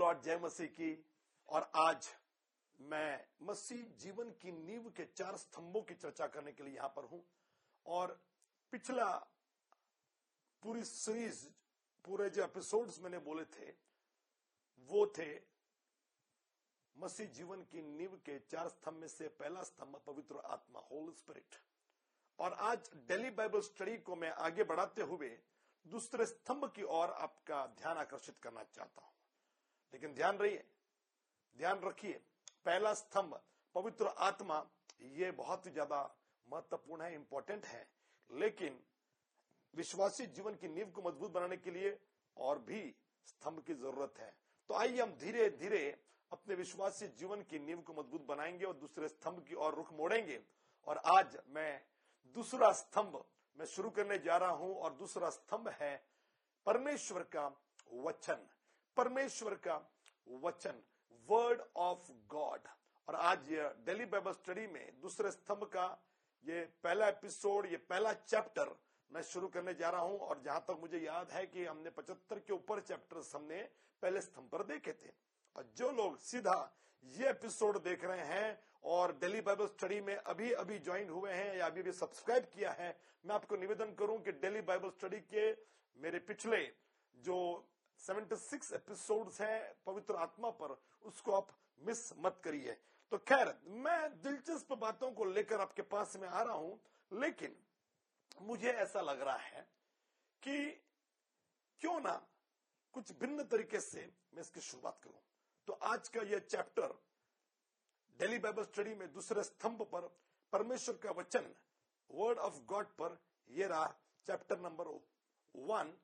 Lord, जय मसीह की। और आज मैं मसीह जीवन की नींव के 4 स्तंभों की चर्चा करने के लिए यहां पर हूं। और पिछला पूरी सीरीज, पूरे जो एपिसोड्स मैंने बोले थे वो थे मसीह जीवन की नींव के 4 स्तंभ में से पहला स्तंभ पवित्र आत्मा, होली स्पिरिट। और आज डेली बाइबल स्टडी को मैं आगे बढ़ाते हुए दूसरे स्तंभ की ओर आपका ध्यान आकर्षित करना चाहता हूं। लेकिन ध्यान रखिए, पहला स्तंभ पवित्र आत्मा, ये बहुत ही ज्यादा महत्वपूर्ण है, इंपॉर्टेंट है। लेकिन विश्वासी जीवन की नींव को मजबूत बनाने के लिए और भी स्तंभ की जरूरत है। तो आइए हम धीरे धीरे अपने विश्वासी जीवन की नींव को मजबूत बनाएंगे और दूसरे स्तंभ की ओर रुख मोड़ेंगे। और आज मैं दूसरा स्तंभ मैं शुरू करने जा रहा हूं और दूसरा स्तंभ है परमेश्वर का वचन। परमेश्वर का वचन, वर्ड ऑफ गॉड। और आज ये डेली बाइबल स्टडी में दूसरे स्तंभ का ये पहला एपिसोड, ये पहला चैप्टर मैं शुरू करने जा रहा हूं। और जहां तक मुझे याद है कि हमने 75 के ऊपर चैप्टर्स हमने पहले स्तंभ पर देखे थे। और जो लोग सीधा ये एपिसोड देख रहे हैं और डेली बाइबल स्टडी में अभी ज्वाइन हुए हैं या अभी सब्सक्राइब किया है, मैं आपको निवेदन करूं कि डेली बाइबल स्टडी के मेरे पिछले जो 76 एपिसोड्स हैं पवित्र आत्मा पर, उसको आप मिस मत करिए। तो खैर, मैं दिलचस्प बातों को लेकर आपके पास में आ रहा हूं, लेकिन मुझे ऐसा लग रहा है कि क्यों ना कुछ भिन्न तरीके से मैं इसकी शुरुआत करूं। तो आज का यह चैप्टर डेली बाइबल स्टडी में दूसरे स्तंभ पर परमेश्वर का वचन, वर्ड ऑफ गॉड पर, यह रहा चैप्टर नंबर 1।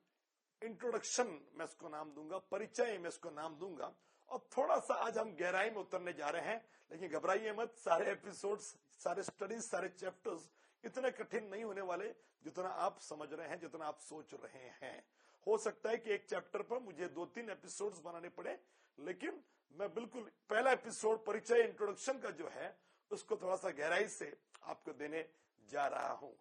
इंट्रोडक्शन मैं इसको नाम दूंगा, परिचय मैं इसको नाम दूंगा। और थोड़ा सा आज हम गहराई में उतरने जा रहे हैं, लेकिन घबराइए मत। सारे एपिसोड्स, सारे स्टडीज, सारे चैप्टर्स इतने कठिन नहीं होने वाले जितना आप समझ रहे हैं, जितना आप सोच रहे हैं। हो सकता है कि एक चैप्टर पर मुझे 2-3 एपिसोड्स बनाने पड़े, लेकिन मैं बिल्कुल पहला एपिसोड, परिचय, इंट्रोडक्शन का जो है, उसको थोड़ा सा गहराई से आपको देने जा रहा हूं।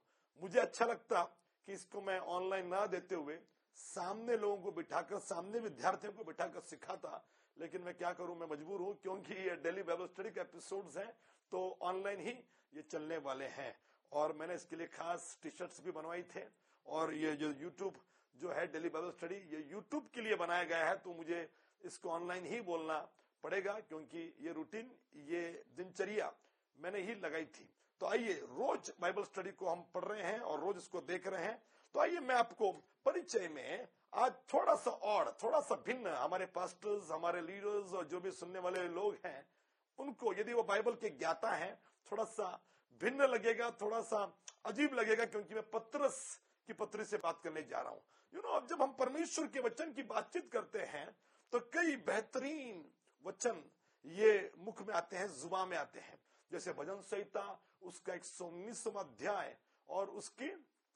मुझे अच्छा लगता कि इसको मैं ऑनलाइन ना देते हुए सामने लोगों को बिठाकर, सामने विद्यार्थियों को बिठाकर सिखाता, लेकिन मैं क्या करूं, मैं मजबूर हूं, क्योंकि ये डेली बाइबल स्टडी के एपिसोड्स हैं तो ऑनलाइन ही ये चलने वाले हैं। और मैंने इसके लिए खास टी-शर्ट्स भी बनवाई थे। और ये जो यूट्यूब जो है डेली बाइबल स्टडी, ये यूट्यूब के लिए बनाया गया है, तो मुझे इसको ऑनलाइन ही बोलना पड़ेगा, क्योंकि ये रूटीन, ये दिनचर्या मैंने ही लगाई थी। तो आइए, रोज बाइबल स्टडी को हम पढ़ रहे हैं और रोज इसको देख रहे हैं। तो आइए, मैं आपको परिचय में आज थोड़ा सा भिन्न, हमारे पास्टर्स, हमारे लीडर्स और जो भी सुनने वाले लोग हैं, उनको यदि वो बाइबल के ज्ञाता हैं, थोड़ा सा भिन्न लगेगा, थोड़ा सा अजीब लगेगा, क्योंकि मैं पतरस की पत्री से बात करने जा रहा हूं। अब जब हम परमेश्वर के वचन की बातचीत करते हैं तो कई बेहतरीन वचन ये मुख में आते हैं, जुबान में आते हैं। जैसे भजन संहिता, उसका 119वां अध्याय और उसकी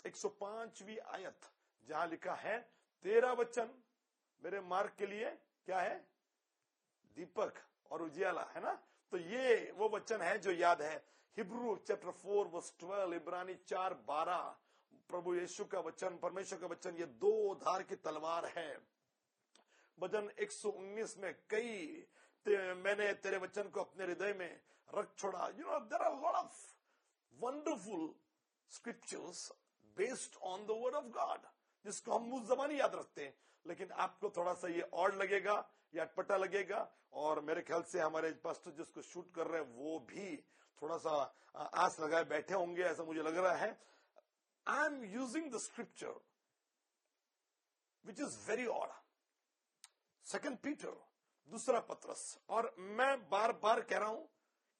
105वीं आयत, जहां लिखा है, तेरा वचन मेरे मार्ग के लिए क्या है, दीपक और उजियाला, है ना। तो ये वो वचन है जो याद है। हिब्रू चैप्टर 4 वर्स 12, इब्रानी 4:12, प्रभु यीशु का वचन, परमेश्वर का वचन, ये 2 धार की तलवार है। भजन 119 में मैंने तेरे वचन को अपने हृदय में रख छोड़ा। There are lot of wonderful scriptures based on the word of God, जिसको हम मुंह जबानी याद रखते हैं। लेकिन आपको थोड़ा सा ये ऑड लगेगा या अटपटा लगेगा। और मेरे ख्याल से हमारे पास्टर जिसको शूट कर रहे हैं वो भी थोड़ा सा आस लगाए बैठे होंगे, ऐसा मुझे लग रहा है। I am using the scripture which is very odd, 2 Peter, दूसरा पत्रस। और मैं बार बार कह रहा हूं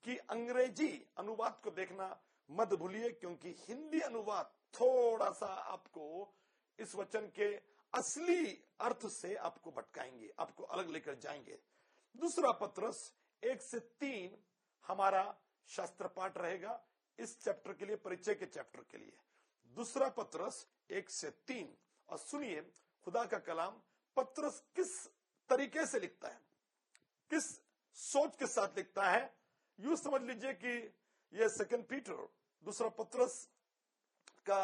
कि अंग्रेजी अनुवाद को देखना मत भूलिए, क्योंकि हिंदी अनुवाद थोड़ा सा आपको इस वचन के असली अर्थ से आपको भटकाएंगे, आपको अलग लेकर जाएंगे। दूसरा पत्रस 1 से 3 हमारा शास्त्र पाठ रहेगा इस चैप्टर के लिए, परिचय के चैप्टर के लिए। दूसरा पत्रस 1 से 3। और सुनिए खुदा का कलाम पत्रस किस तरीके से लिखता है, किस सोच के साथ लिखता है। यूं समझ लीजिए कि यह 2 पीटर, दूसरा पत्रस का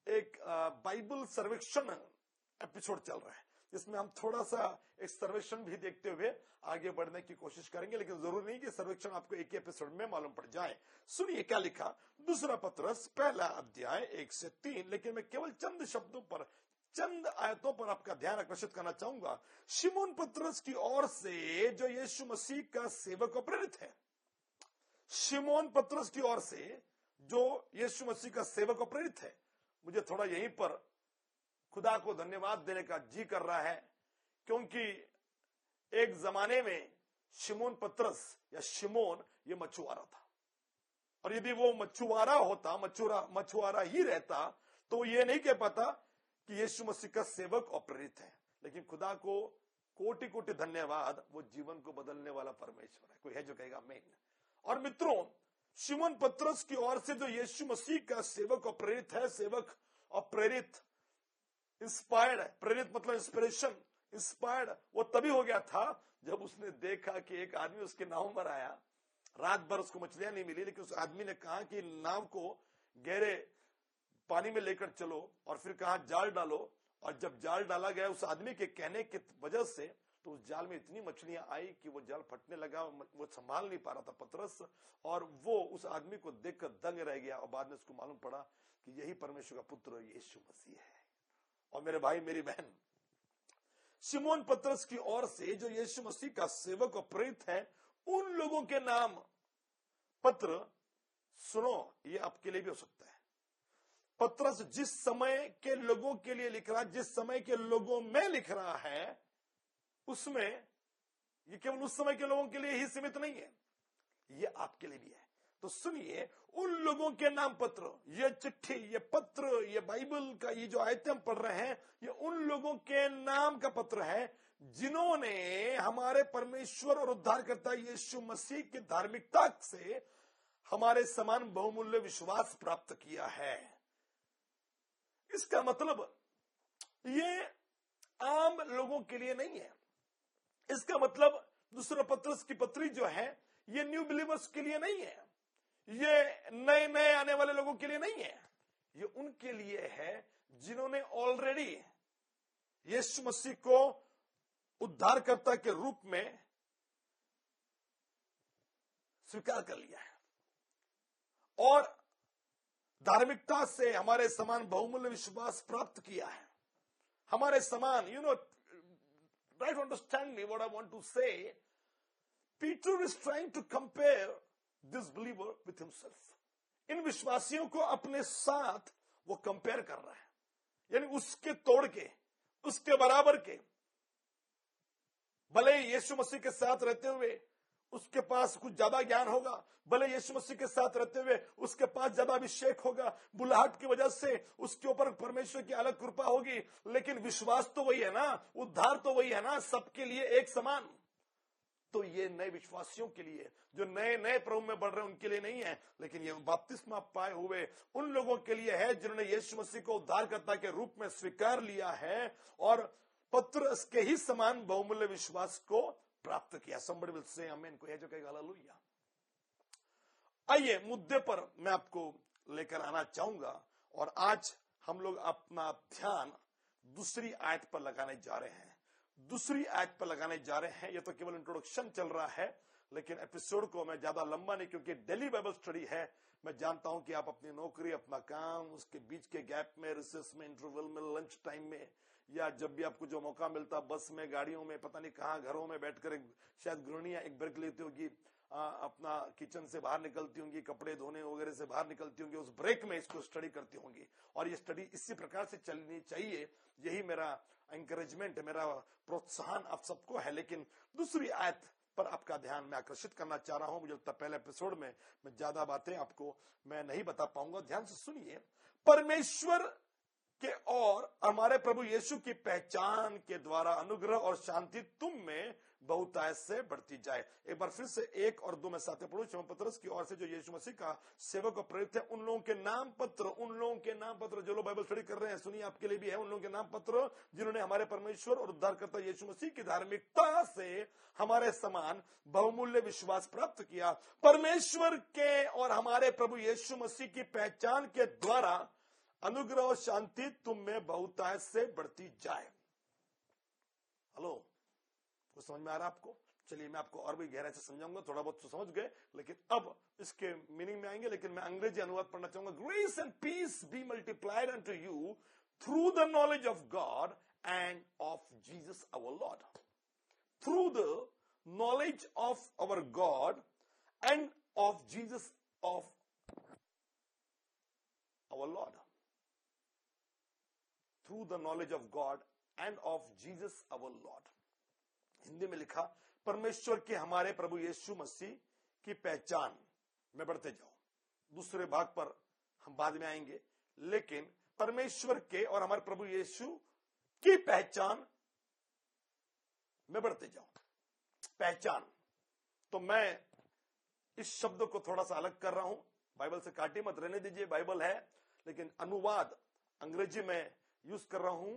एक बाइबल सर्वेक्षण एपिसोड चल रहा है, इसमें हम थोड़ा सा एक सर्वेक्षण भी देखते हुए आगे बढ़ने की कोशिश करेंगे, लेकिन जरूरी नहीं कि सर्वेक्षण आपको एक ही एपिसोड में मालूम पड़ जाए। सुनिए क्या लिखा, दूसरा पत्रस पहला अध्याय 1 से 3, लेकिन मैं केवल चंद शब्दों पर, चंद आयतों पर आपका ध्यान आकर्षित करना चाहूंगा। शिमोन पत्रस की ओर से जो यीशु मसीह का सेवक और प्रेरित है, शिमोन पत्रस की ओर से जो यीशु मसीह का सेवक और प्रेरित है। मुझे थोड़ा यहीं पर खुदा को धन्यवाद देने का जी कर रहा है, क्योंकि एक जमाने में शिमोन पत्रस या शिमोन ये मछुआरा था, और यदि वो मछुआरा होता, मछुआरा ही रहता, तो ये नहीं कह पाता कि यीशु मसीह का सेवक और प्रेरित है। लेकिन खुदा को कोटि कोटि धन्यवाद, वो जीवन को बदलने वाला परमेश्वर है। कोई है जो कहेगा आमीन। और मित्रों, शिमोन पत्रस की ओर से जो यीशु मसीह का सेवक और प्रेरित है, सेवक और प्रेरित, इंस्पायर्ड है, प्रेरित मतलब इंस्पिरेशन, इंस्पायर्ड वो तभी हो गया था जब उसने देखा कि एक आदमी उसके नाव पर आया। रात भर उसको मछलियां नहीं मिली, लेकिन उस आदमी ने कहा कि नाव को गहरे पानी में लेकर चलो, और फिर कहा जाल डालो। और जब जाल डाला गया उस आदमी के कहने की वजह से, तो उस जाल में इतनी मछलियां आई कि वो जाल फटने लगा, वो संभाल नहीं पा रहा था पतरस, और वो उस आदमी को देखकर दंग रह गया। और बाद में उसको मालूम पड़ा कि यही परमेश्वर का पुत्र यीशु मसीह है। और मेरे भाई मेरी बहन, शिमोन पतरस की ओर से जो यीशु मसीह का सेवक और प्रेरित है, उन लोगों के नाम पत्र सुनो, ये आपके लिए भी हो सकता है। पतरस जिस समय के लोगों के लिए लिख रहा है, जिस समय के लोगों में लिख रहा है, उसमें ये केवल उस समय के लोगों के लिए ही सीमित नहीं है, ये आपके लिए भी है। तो सुनिए, उन लोगों के नाम पत्र, ये चिट्ठी, ये पत्र, ये बाइबल का ये जो आयतें हम पढ़ रहे हैं, ये उन लोगों के नाम का पत्र है जिन्होंने हमारे परमेश्वर और उद्धारकर्ता यीशु मसीह की धार्मिकता से हमारे समान बहुमूल्य विश्वास प्राप्त किया है। इसका मतलब ये आम लोगों के लिए नहीं है। इसका मतलब दूसरा पत्रस की पत्री जो है, ये न्यू बिलीवर्स के लिए नहीं है, ये नए नए आने वाले लोगों के लिए नहीं है। ये उनके लिए है जिन्होंने ऑलरेडी यीशु मसीह को उद्धारकर्ता के रूप में स्वीकार कर लिया है, और धार्मिकता से हमारे समान बहुमूल्य विश्वास प्राप्त किया है। हमारे समान, try to understand me what I want to say. Peter is trying to compare this believer with himself. इन विश्वासियों को अपने साथ वो कंपेयर कर रहा है, यानी उसके तोड़ के, उसके बराबर के। भले यीशु मसीह के साथ रहते हुए उसके पास कुछ ज्यादा ज्ञान होगा, भले यीशु मसीह के साथ रहते हुए उसके पास ज्यादा अभिषेक होगा, बुलाहट की वजह से उसके ऊपर परमेश्वर की अलग कृपा होगी, लेकिन विश्वास तो वही है ना, उद्धार तो वही है ना, सबके लिए एक समान। तो ये नए विश्वासियों के लिए, जो नए नए प्रभु में बढ़ रहे हैं, उनके लिए नहीं है, लेकिन ये बपतिस्मा पाए हुए उन लोगों के लिए है जिन्होंने यीशु मसीह को उद्धारकर्ता के रूप में स्वीकार लिया है और पत्रस के ही समान बहुमूल्य विश्वास को प्राप्त किया। Somebody will say amen। कोई है जो कहेगा हालेलुया। आइए मुद्दे पर मैं आपको लेकर आना चाहूंगा, और आज हम लोग अपना ध्यान दूसरी आयत पर लगाने जा रहे हैं। दूसरी आयत पर लगाने जा रहे हैं। ये तो केवल इंट्रोडक्शन चल रहा है, लेकिन एपिसोड को मैं ज्यादा लंबा नहीं, क्योंकि डेली बाइबल स्टडी है। मैं जानता हूं कि आप अपनी नौकरी, अपना काम, उसके बीच के गैप में, रिसेस में, इंटरवल में, लंच टाइम में, या जब भी आपको जो मौका मिलता, बस में, गाड़ियों में, पता नहीं कहां, घरों में बैठकर शायद गृहिणियां एक ब्रेक लेती होगी, अपना किचन से बाहर निकलती होंगी, कपड़े धोने वगैरह से बाहर निकलती होंगी, उस ब्रेक में इसको स्टडी करती होंगी। और ये स्टडी इसी प्रकार से चलनी चाहिए, यही मेरा एंकरेजमेंट, मेरा प्रोत्साहन आप सबको है। लेकिन दूसरी आयत पर आपका ध्यान मैं आकर्षित करना चाह रहा हूं। मुझे लगता है पहले एपिसोड में मैं ज्यादा बातें आपको मैं नहीं बता पाऊंगा। ध्यान से सुनिए। परमेश्वर के और हमारे प्रभु यीशु की पहचान के द्वारा अनुग्रह और शांति तुम में बहुतायत से बढ़ती जाए। एक बार फिर से 1 और 2 में साथ पढ़ो। शिमोन पतरस की ओर से जो यीशु मसीह का सेवक और प्रेरित है, उन लोगों के नाम पत्र, उन लोगों के नाम पत्र जो लोग बाइबल स्टडी कर रहे हैं, सुनिए आपके लिए भी है। उन लोगों के नाम पत्र जिन्होंने हमारे परमेश्वर और उद्धारकर्ता यीशु मसीह की धार्मिकता से हमारे समान बहुमूल्य विश्वास प्राप्त किया। परमेश्वर के और हमारे प्रभु यीशु मसीह की पहचान के द्वारा अनुग्रह और शांति तुम में बहुतायत से बढ़ती जाए। हेलो, कुछ समझ में आ रहा है आपको? चलिए मैं आपको और भी गहराई से समझाऊंगा, थोड़ा बहुत तो समझ गए, लेकिन अब इसके मीनिंग में आएंगे। लेकिन मैं अंग्रेजी अनुवाद पढ़ना चाहूंगा। Grace and peace be multiplied unto you through the knowledge of God and of Jesus our Lord. Through the knowledge of our God and of Jesus of our Lord. Through the knowledge of God and of Jesus our Lord. Hindi में लिखा, परमेश्वर के हमारे प्रभु यीशु मसीह की पहचान में बढ़ते जाओ। दूसरे भाग पर हम बाद में आएंगे, लेकिन परमेश्वर के और हमारे प्रभु यीशु की पहचान में बढ़ते जाओ। पहचान, तो मैं इस शब्द को थोड़ा सा अलग कर रहा हूं, बाइबल से काटी मत, रहने दीजिए, बाइबल है, लेकिन अनुवाद अंग्रेजी में यूज कर रहा हूं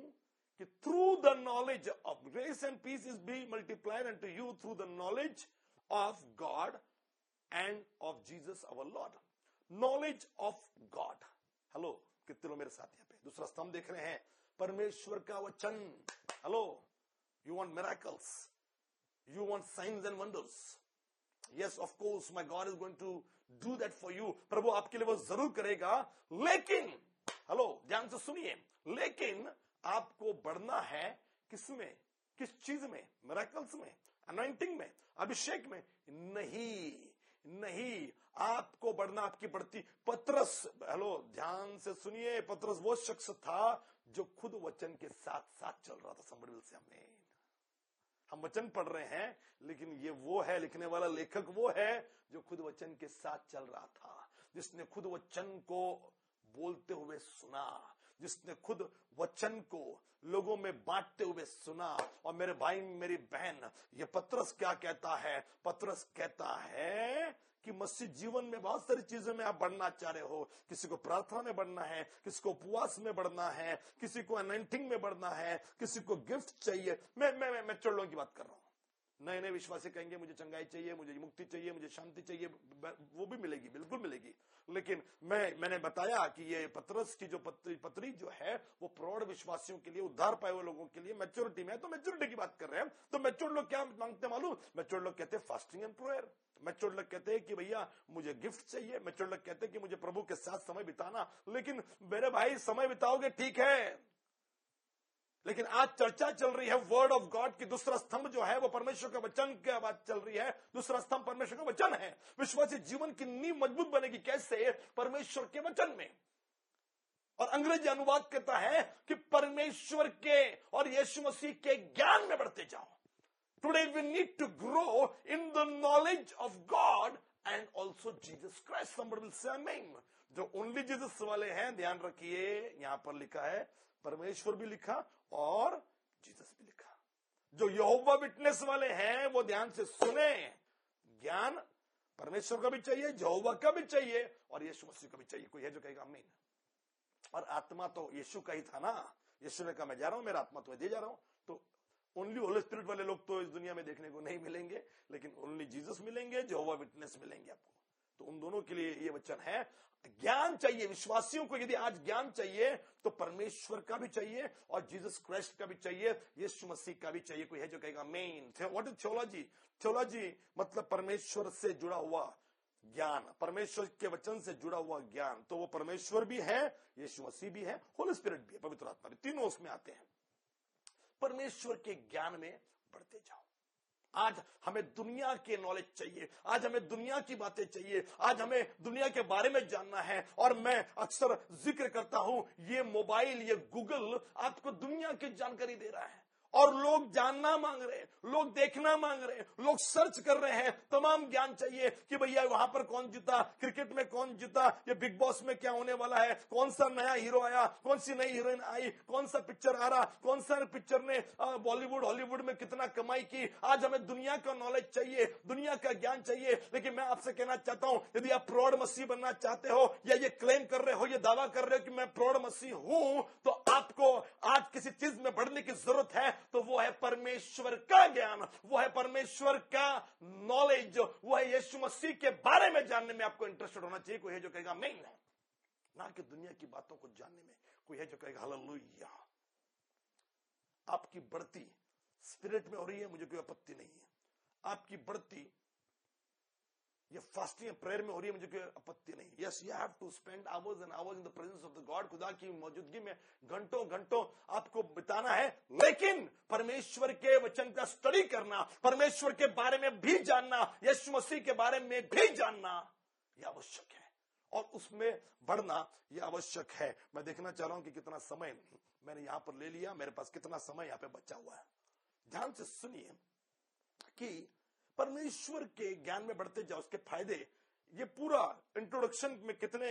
कि through the knowledge of grace and peace is be multiplied unto you through the knowledge of God and of Jesus our Lord. Knowledge of God. Hello, कितने लोग मेरे साथ यहाँ पे? दूसरा स्तंभ देख रहे हैं, परमेश्वर का वचन। Hello, you want miracles, you want signs and wonders. Yes, of course my God is going to do that for you. प्रभु आपके लिए वो जरूर करेगा, लेकिन हेलो ध्यान से सुनिए, लेकिन आपको बढ़ना है किसमें? किस चीज में? मिरेकल्स में, अनॉइंटिंग में, अभिषेक में? नहीं, आपको बढ़ना, आपकी बढ़ती। पतरस, हेलो ध्यान से सुनिए, पतरस वो शख्स था जो खुद वचन के साथ साथ चल रहा था। समझ से हमें, हम वचन पढ़ रहे हैं, लेकिन ये वो है, लिखने वाला लेखक वो है जो खुद वचन के साथ चल रहा था, जिसने खुद वचन को बोलते हुए सुना, जिसने खुद वचन को लोगों में बांटते हुए सुना। और मेरे भाई मेरी बहन, ये पतरस क्या कहता है? पतरस कहता है कि मसीह जीवन में बहुत सारी चीजों में आप बढ़ना चाह रहे हो। किसी को प्रार्थना में बढ़ना है, किसी को उपवास में बढ़ना है, किसी को अनॉइंटिंग में बढ़ना है, किसी को गिफ्ट चाहिए। मैं चोलों की बात कर रहा हूं। नए नए विश्वासी कहेंगे मुझे चंगाई चाहिए, मुझे मुक्ति चाहिए, मुझे शांति चाहिए, वो भी मिलेगी, बिल्कुल मिलेगी। लेकिन मैंने बताया कि ये पतरस की जो पत्री जो है वो प्रौढ़ विश्वासियों के लिए, उद्धार पाए हुए लोगों के लिए मैच्योरिटी में है। तो मैच्योरिटी की बात कर रहे हैं। तो मैच्योर लोग क्या मांगते मालूम? मैच्योर लोग कहते हैं फास्टिंग एंड प्रेयर। मैच्योर लोग कहते हैं कि भैया मुझे गिफ्ट चाहिए। मैच्योर लोग कहते हैं कि मुझे प्रभु के साथ समय बिताना। लेकिन मेरे भाई, समय बिताओगे ठीक है, लेकिन आज चर्चा चल रही है वर्ड ऑफ गॉड की। दूसरा स्तंभ जो है वो परमेश्वर का वचन की बात चल रही है। दूसरा स्तंभ परमेश्वर का वचन है। विश्वासी जीवन की नींव मजबूत बनेगी कैसे? परमेश्वर के वचन में। और अंग्रेजी अनुवाद कहता है कि परमेश्वर के और यीशु मसीह के ज्ञान में बढ़ते जाओ। Today we need to grow in the knowledge of God and also Jesus Christ. Somebody will say amen. जो ओनली जीसस वाले हैं, ध्यान रखिए, यहां पर लिखा है परमेश्वर भी लिखा और जीसस भी लिखा। जो यहोवा विटनेस वाले हैं वो ध्यान से सुने, ज्ञान परमेश्वर का भी चाहिए, यहोवा का भी चाहिए और यीशु मसीह का भी चाहिए। कोई है जो कहेगा आमीन? और आत्मा तो यीशु का ही था ना। यीशु ने कहा मैं जा रहा हूं, मेरा आत्मा तो दे जा रहा हूं। तो ओनली होली स्पिरिट वाले लोग तो इस दुनिया में देखने को नहीं मिलेंगे, लेकिन ओनली जीसस मिलेंगे, यहोवा विटनेस मिलेंगे आपको। तो उन दोनों के लिए ये वचन है। ज्ञान चाहिए विश्वासियों को। यदि आज ज्ञान चाहिए तो परमेश्वर का भी चाहिए और जीसस क्राइस्ट का भी चाहिए, यीशु मसीह का भी चाहिए। कोई है जो कहेगा आमीन? What is theology? थियोलॉजी मतलब परमेश्वर से जुड़ा हुआ ज्ञान, परमेश्वर के वचन से जुड़ा हुआ ज्ञान। तो वो परमेश्वर भी है, यीशु मसीह भी है, होली स्पिरिट भी है, पवित्र आत्मा भी, तीनों उसमें आते हैं। परमेश्वर के ज्ञान में बढ़ते जाओ। आज हमें दुनिया के नॉलेज चाहिए, आज हमें दुनिया की बातें चाहिए, आज हमें दुनिया के बारे में जानना है। और मैं अक्सर जिक्र करता हूं, ये मोबाइल, ये गूगल आपको दुनिया की जानकारी दे रहा है और लोग जानना मांग रहे हैं, लोग देखना मांग रहे हैं, लोग सर्च कर रहे हैं। तमाम ज्ञान चाहिए कि भैया वहां पर कौन जीता, क्रिकेट में कौन जीता, ये बिग बॉस में क्या होने वाला है, कौन सा नया हीरो आया, कौन सी नई हीरोइन आई, कौन सा पिक्चर आ रहा, कौन सा पिक्चर ने बॉलीवुड हॉलीवुड में कितना कमाई की। आज हमें दुनिया का नॉलेज चाहिए, दुनिया का ज्ञान चाहिए। लेकिन मैं आपसे कहना चाहता हूं, यदि आप प्रौढ़ मसीह बनना चाहते हो या ये क्लेम कर रहे हो, ये दावा कर रहे हो कि मैं प्रौढ़ मसीह हूं, तो आपको आज किसी चीज में बढ़ने की जरूरत है। तो वो है परमेश्वर का ज्ञान, वो है परमेश्वर का नॉलेज, वो है यीशु मसीह के बारे में जानने में आपको इंटरेस्टेड होना चाहिए। कोई है जो कहेगा नहीं, ना कि दुनिया की बातों को जानने में। कोई है जो कहेगा हालेलुया। आपकी बढ़ती स्पिरिट में हो रही है, मुझे कोई आपत्ति नहीं है। आपकी बढ़ती ये फास्टिंग प्रेयर में हो रही है, मुझे कोई आपत्ति नहीं। Yes, you have to spend hours and hours in the presence of the God. खुदा की मौजूदगी में घंटों घंटों आपको बिताना है, लेकिन परमेश्वर के वचन का स्टडी करना, परमेश्वर के बारे में भी जानना, यीशु मसीह के बारे में भी जानना यह आवश्यक है, और उसमें बढ़ना यह आवश्यक है। मैं देखना चाह रहा हूं कि कितना समय मैंने यहां पर ले लिया, मेरे पास कितना समय यहां पे बचा हुआ है। ध्यान से सुनिए कि परमेश्वर के ज्ञान में बढ़ते जाओ, उसके फायदे। ये पूरा इंट्रोडक्शन में कितने,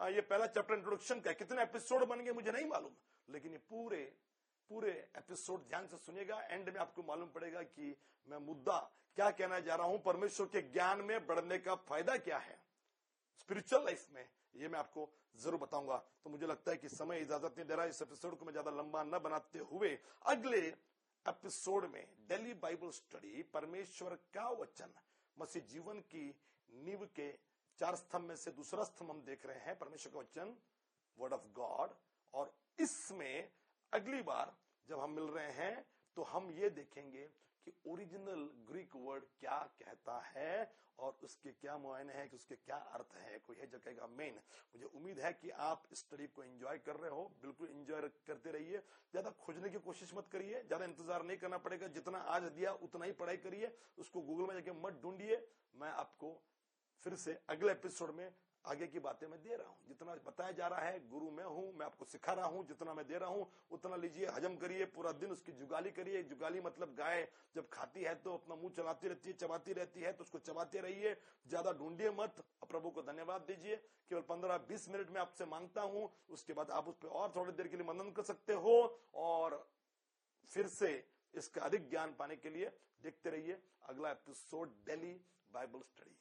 ये पहला चैप्टर इंट्रोडक्शन का, कितने एपिसोड बन गए मुझे नहीं मालूम, लेकिन ये पूरे एपिसोड ध्यान से सुनिएगा। एंड में आपको मालूम पड़ेगा कि मैं मुद्दा क्या कहना जा रहा हूं, परमेश्वर के ज्ञान में बढ़ने का फायदा क्या है स्पिरिचुअल लाइफ में, ये मैं आपको जरूर बताऊंगा। तो मुझे लगता है कि समय इजाजत नहीं दे रहा, इस एपिसोड को मैं ज्यादा लंबा न बनाते हुए अगले एपिसोड में डेली बाइबल स्टडी, परमेश्वर का वचन, मसीह जीवन की नींव के 4 स्तंभ में से दूसरा स्तंभ हम देख रहे हैं, परमेश्वर का वचन, वर्ड ऑफ गॉड। और इसमें अगली बार जब हम मिल रहे हैं तो हम ये देखेंगे कि ओरिजिनल ग्रीक वर्ड क्या कहता है और उसके क्या मायने हैं, कि उसके क्या अर्थ है, कोई है जगह का मेन। मुझे उम्मीद है कि आप इस स्टडी को एंजॉय कर रहे हो, बिल्कुल एंजॉय करते रहिए। ज्यादा खोजने की कोशिश मत करिए, ज्यादा इंतजार नहीं करना पड़ेगा, जितना आज दिया उतना ही पढ़ाई करिए, उसको गूगल में जाके मत ढूंढिए। मैं आपको फिर से अगले एपिसोड में आगे की बातें मैं दे रहा हूं, जितना बताया जा रहा है, गुरु मैं हूं, मैं आपको सिखा रहा हूं, जितना मैं दे रहा हूं उतना लीजिए, हजम करिए, पूरा दिन उसकी जुगाली करिए। जुगाली मतलब गाय जब खाती है तो अपना मुंह चलाती रहती है, चबाती रहती है, तो उसको चबाते रहिए, ज्यादा ढूंढिए मत। प्रभु को धन्यवाद दीजिए। केवल 15-20 मिनट में आपसे मांगता हूं, उसके बाद आप उस पर और थोड़ी देर के लिए मनन कर सकते हो, और फिर से इसका अधिक ज्ञान पाने के लिए देखते रहिए अगला एपिसोड डेली बाइबल स्टडी।